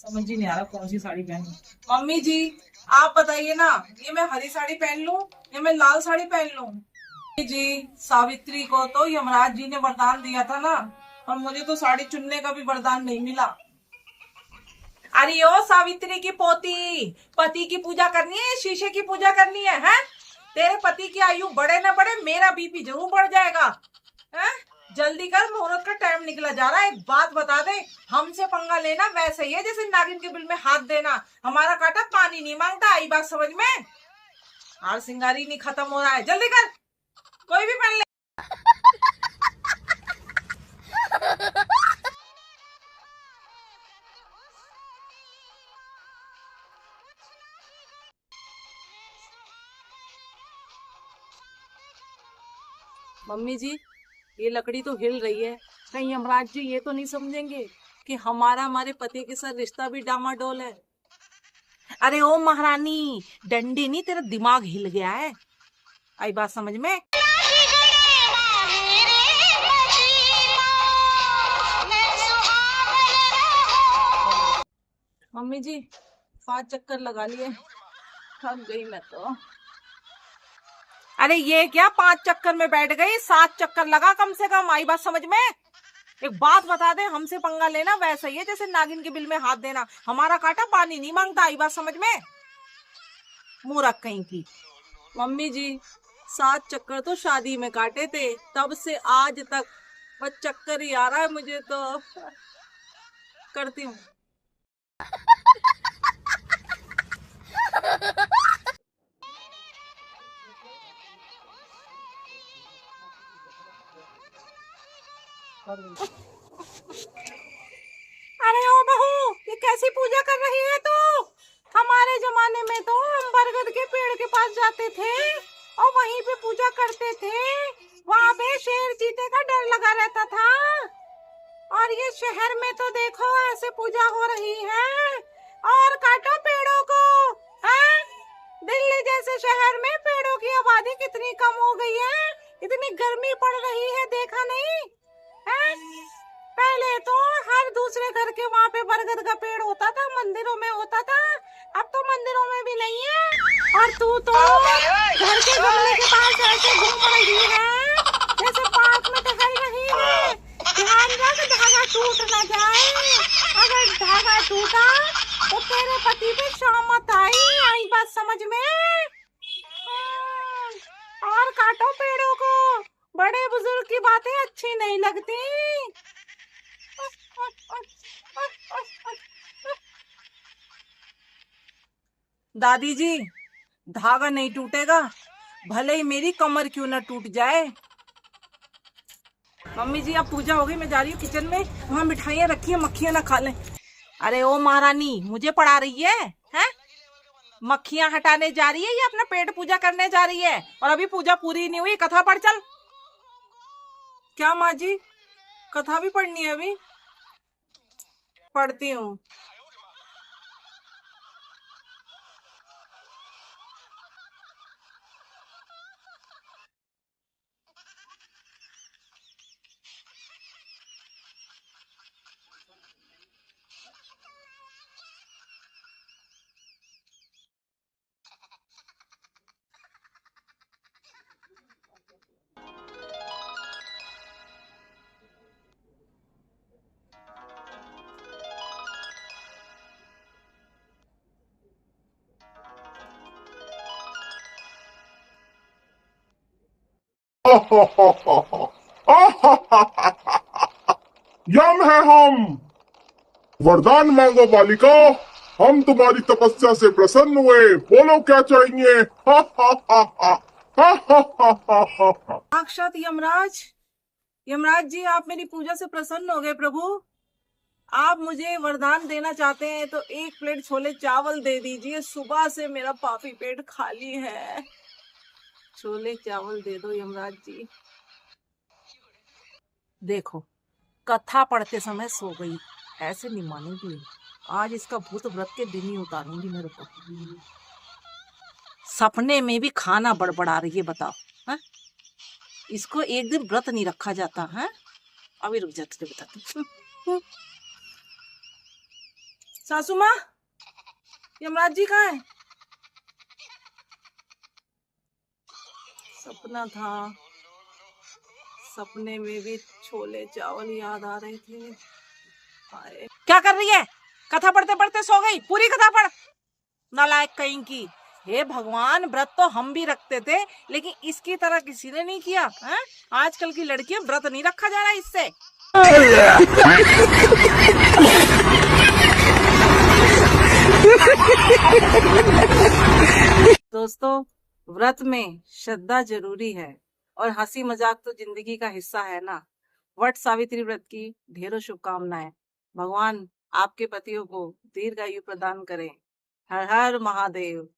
समझ ही नहीं आ रहा कौन सी साड़ी पहनूं। मम्मी जी, आप बताइए ना, ये मैं हरी साड़ी पहन लूं या मैं लाल साड़ी पहन लूं? मम्मी जी, सावित्री को तो यमराज जी ने वरदान दिया था ना, और मुझे तो साड़ी चुनने का भी वरदान नहीं मिला। अरे ओ सावित्री की पोती, पति की पूजा करनी है, शीशे की पूजा करनी है, हैं? तेरे पति की आयु बढ़े ना बढ़े, मेरा बीपी जरूर बढ़ जाएगा। हैं? जल्दी कर, मुहूर्त का टाइम निकला जा रहा है। एक बात बता दे, हमसे पंगा लेना वैसे ही है जैसे नागिन के बिल में हाथ देना। हमारा काटा पानी नहीं मांगता, आई बात समझ में? हार सिंगारी नहीं खत्म हो रहा है, जल्दी कर, कोई भी पहन ले। मम्मी जी, ये लकड़ी तो हिल रही है, कहीं यमराज जी ये तो नहीं समझेंगे कि हमारे पति के साथ रिश्ता भी डामाडोल है? अरे ओ महारानी, डंडी नहीं, तेरा दिमाग हिल गया है, आई बात समझ में? मम्मी जी, 5 चक्कर लगा लिए, थक गई मैं तो। अरे ये क्या 5 चक्कर में बैठ गई, 7 चक्कर लगा कम से कम, आई बात समझ में? एक बात बता दे, हमसे पंगा लेना वैसा ही है जैसे नागिन के बिल में हाथ देना। हमारा काटा पानी नहीं मांगता, आई बात समझ में? मूर्ख कहीं की। मम्मी जी, 7 चक्कर तो शादी में काटे थे, तब से आज तक बस चक्कर ही आ रहा है मुझे तो। करती हूँ। अरे ओ बहू, ये कैसी पूजा कर रही है तू? हमारे जमाने में तो हम बरगद के पेड़ के पास जाते थे और वहीं पे पूजा करते थे। वहाँ पे शेर चीते का डर लगा रहता था। और ये शहर में तो देखो ऐसे पूजा हो रही है, और काटो पेड़ों को। हैं? दिल्ली जैसे शहर में पेड़ों की आबादी कितनी कम हो गई है, इतनी गर्मी पड़ रही है, देखा नहीं है? पहले तो हर दूसरे घर के वहाँ पे बरगद का पेड़ होता था, मंदिरों में होता था, अब तो मंदिरों में भी नहीं है। और तू तो घर के गमले के पास ऐसे घूम रही है जैसे पार्क में टहल रही है। ध्यान रख, धागा टूट ना जाए, अगर धागा टूटा तो तेरे पति पे शामत आई बात समझ में? और काटो पेड़ों को, बड़े बुजुर्ग की बातें अच्छी नहीं लगती। दादी जी, धागा नहीं टूटेगा, भले ही मेरी कमर क्यों ना टूट जाए। मम्मी जी, अब पूजा हो गई, मैं जा रही हूँ किचन में, वहाँ मिठाइयाँ रखी है, मक्खियाँ ना खा लें। अरे ओ महारानी, मुझे पढ़ा रही है, हैं? मक्खियाँ हटाने जा रही है या अपना पेट पूजा करने जा रही है? और अभी पूजा पूरी नहीं हुई, कथा पढ़ चल। क्या माँ जी, कथा भी पढ़नी है अभी? पढ़ती हूँ। यम है हम, वरदान मांगो बालिका, हम तुम्हारी तपस्या से प्रसन्न हुए, बोलो क्या चाहिए? हा हा हा हा हा हा हा हा हा हा। साक्षात यमराज, यमराज जी, आप मेरी पूजा से प्रसन्न हो गए प्रभु। आप मुझे वरदान देना चाहते हैं तो 1 प्लेट छोले चावल दे दीजिए, सुबह से मेरा पापी पेट खाली है। छोले चावल दे दो यमराज जी। देखो, कथा पढ़ते समय सो गई, ऐसे नहीं मानूंगी। आज इसका भूत व्रत के दिन ही उतारूंगी मेरे को। सपने में भी खाना बड़बड़ा रही है, बताओ। है? इसको एक दिन व्रत नहीं रखा जाता है। अभी रुक जाते बताती। सासू माँ, यमराज जी कहाँ है? सपना था, सपने में भी छोले चावल याद आ रहे थे। हाय। क्या कर रही है? कथा पढ़ते पढ़ते सो गई? पूरी कथा पढ़। नालायक कहीं की। हे भगवान, व्रत तो हम भी रखते थे, लेकिन इसकी तरह किसी ने नहीं किया है? आजकल की लड़कियां व्रत नहीं रखा जा रहा इससे। दोस्तों, व्रत में श्रद्धा जरूरी है और हंसी मजाक तो जिंदगी का हिस्सा है ना। वट सावित्री व्रत की ढेरों शुभकामनाएं। भगवान आपके पतियों को दीर्घायु प्रदान करें। हर हर महादेव।